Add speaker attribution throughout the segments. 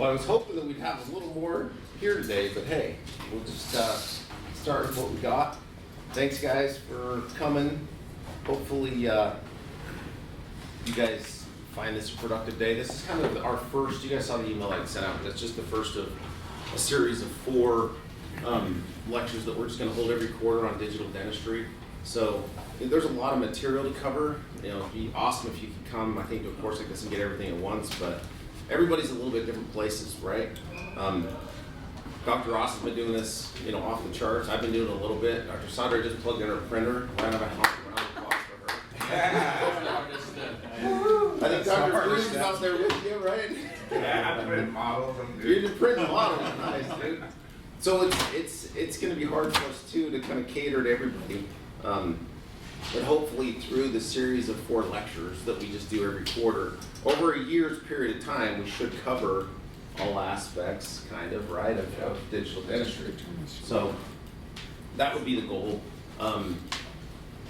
Speaker 1: Well, I was hoping that we'd have a little more here today, but hey, we'll just start with what we got. Thanks, guys, for coming. Hopefully, you guys find this a productive day. This is kind of our first, you guys saw the email I sent out. That's just the first of a series of 4 lectures that we're just going to hold every quarter on digital dentistry. So there's a lot of material to cover. You know, it'd be awesome if you could come, I think, to a course like this and get everything at once, but everybody's a little bit different places, right? Dr. Ross has been doing this, off the charts. I've been doing it a little bit. Dr. Sandra just plugged in her printer. Round of applause for her. Yeah. I think Dr. Green's out there with you, right?
Speaker 2: Yeah, I'm printing models.
Speaker 1: You're just printing models. Nice, dude. So it's going to be hard for us, too, to kind of cater to everybody. But hopefully through the series of 4 lectures that we just do every quarter, over a year's period of time, we should cover all aspects, kind of, right, of digital dentistry. So that would be the goal.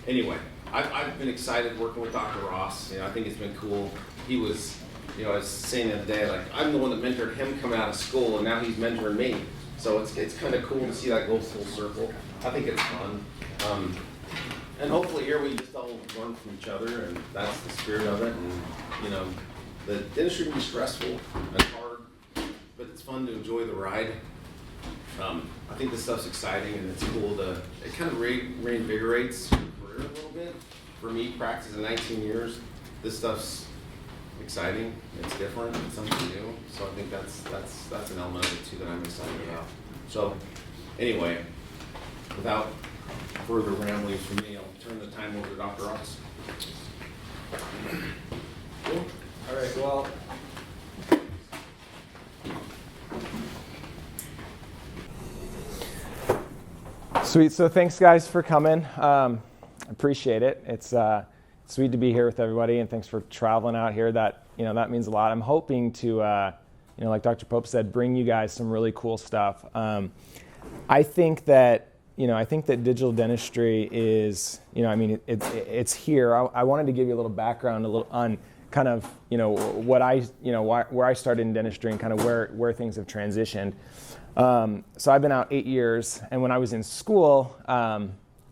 Speaker 1: Anyway, I've been excited working with Dr. Ross. I think it's been cool. He was, I was saying the other day, like, I'm the one that mentored him coming out of school, and now he's mentoring me. So it's kind of cool to see that go full circle. I think it's fun. And hopefully here we just all learn from each other, and that's the spirit of it. And, the dentistry can be stressful and hard, but it's fun to enjoy the ride. I think this stuff's exciting, and it's cool it kind of reinvigorates your career a little bit. For me, practicing 19 years, this stuff's exciting, it's different, it's something new. So I think that's an element of it too that I'm excited about. So anyway, without further ramblings from me, I'll turn the time over to Dr. Ross.
Speaker 3: Cool. All right, well, sweet. So thanks, guys, for coming. Appreciate it. It's sweet to be here with everybody, and thanks for traveling out here. That means a lot. I'm hoping to, like Dr. Pope said, bring you guys some really cool stuff. I think that digital dentistry is, it's here. I wanted to give you a little background, on kind of, what where I started in dentistry and kind of where things have transitioned. So I've been out 8 years, and when I was in school,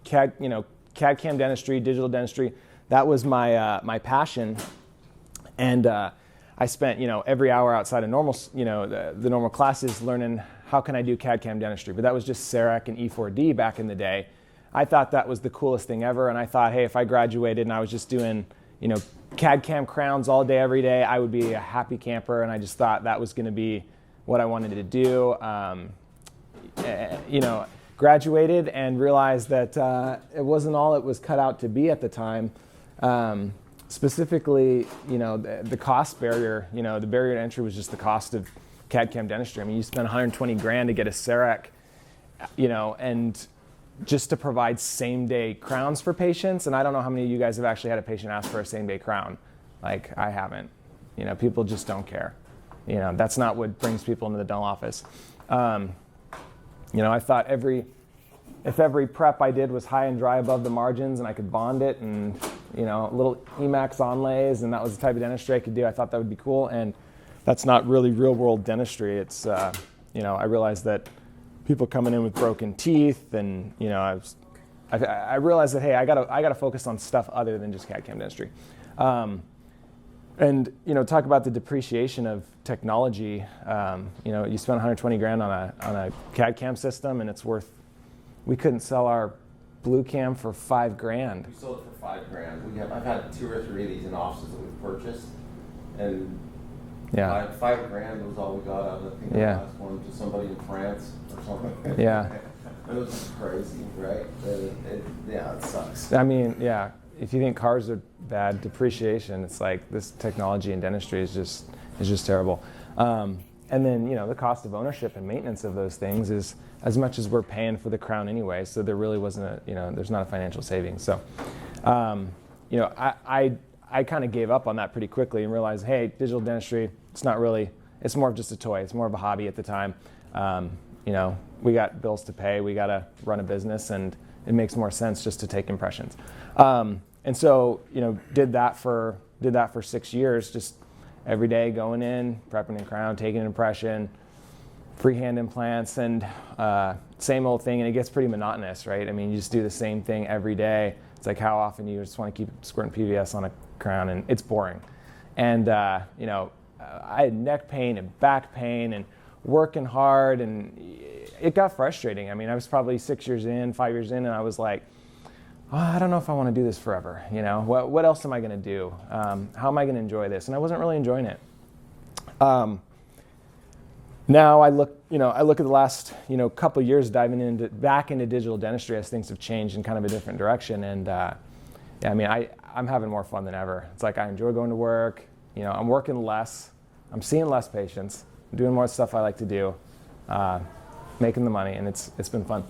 Speaker 3: CAD/CAM dentistry, digital dentistry, that was my passion. And I spent, every hour outside of normal, the normal classes learning how can I do CAD/CAM dentistry. But that was just CEREC and E4D back in the day. I thought that was the coolest thing ever, and I thought, hey, if I graduated and I was just doing, CAD/CAM crowns all day, every day, I would be a happy camper, and I just thought that was going to be what I wanted to do. Graduated and realized that it wasn't all it was cut out to be at the time. Specifically, the cost barrier, the barrier to entry was just the cost of CAD/CAM dentistry. I mean, you spend $120,000 to get a CEREC, and just to provide same-day crowns for patients. And I don't know how many of you guys have actually had a patient ask for a same-day crown. Like, I haven't. People just don't care. That's not what brings people into the dental office. I thought if every prep I did was high and dry above the margins and I could bond it and, little Emax onlays, and that was the type of dentistry I could do, I thought that would be cool. And that's not really real-world dentistry. It's, I realized that people coming in with broken teeth, and, I realized that, hey, I gotta focus on stuff other than just CAD/CAM dentistry. And talk about the depreciation of technology. You spend $120,000 on a CAD/CAM system, and it's worth. We couldn't sell our Blue Cam for $5,000.
Speaker 1: We sold it for $5,000. I've had 2 or 3 of these in offices that we've purchased, and
Speaker 3: yeah,
Speaker 1: $5,000 was all we got out of it. I think the last one to somebody in France or something.
Speaker 3: Yeah,
Speaker 1: it was just crazy, right? It sucks.
Speaker 3: I mean, yeah. If you think cars are bad, depreciation, it's like this technology in dentistry is just terrible. And then, the cost of ownership and maintenance of those things is as much as we're paying for the crown anyway. So there really wasn't there's not a financial savings. So, I kind of gave up on that pretty quickly and realized, hey, digital dentistry, it's more of just a toy. It's more of a hobby at the time. We got bills to pay. We got to run a business, and it makes more sense just to take impressions. And so, did that for 6 years, just every day going in, prepping a crown, taking an impression, freehand implants, and same old thing, and it gets pretty monotonous, right? I mean, you just do the same thing every day. It's like how often you just want to keep squirting PVS on a crown, and it's boring. And you know, I had neck pain and back pain and working hard, and it got frustrating. I mean, I was probably 5 years in, and I was like, oh, I don't know if I want to do this forever. You know, what else am I going to do? How am I going to enjoy this? And I wasn't really enjoying it. Now I look at the last, couple of years diving back into digital dentistry as things have changed in kind of a different direction. And yeah, I mean, I'm having more fun than ever. It's like I enjoy going to work. I'm working less. I'm seeing less patients. I'm doing more stuff I like to do, making the money, and it's been fun.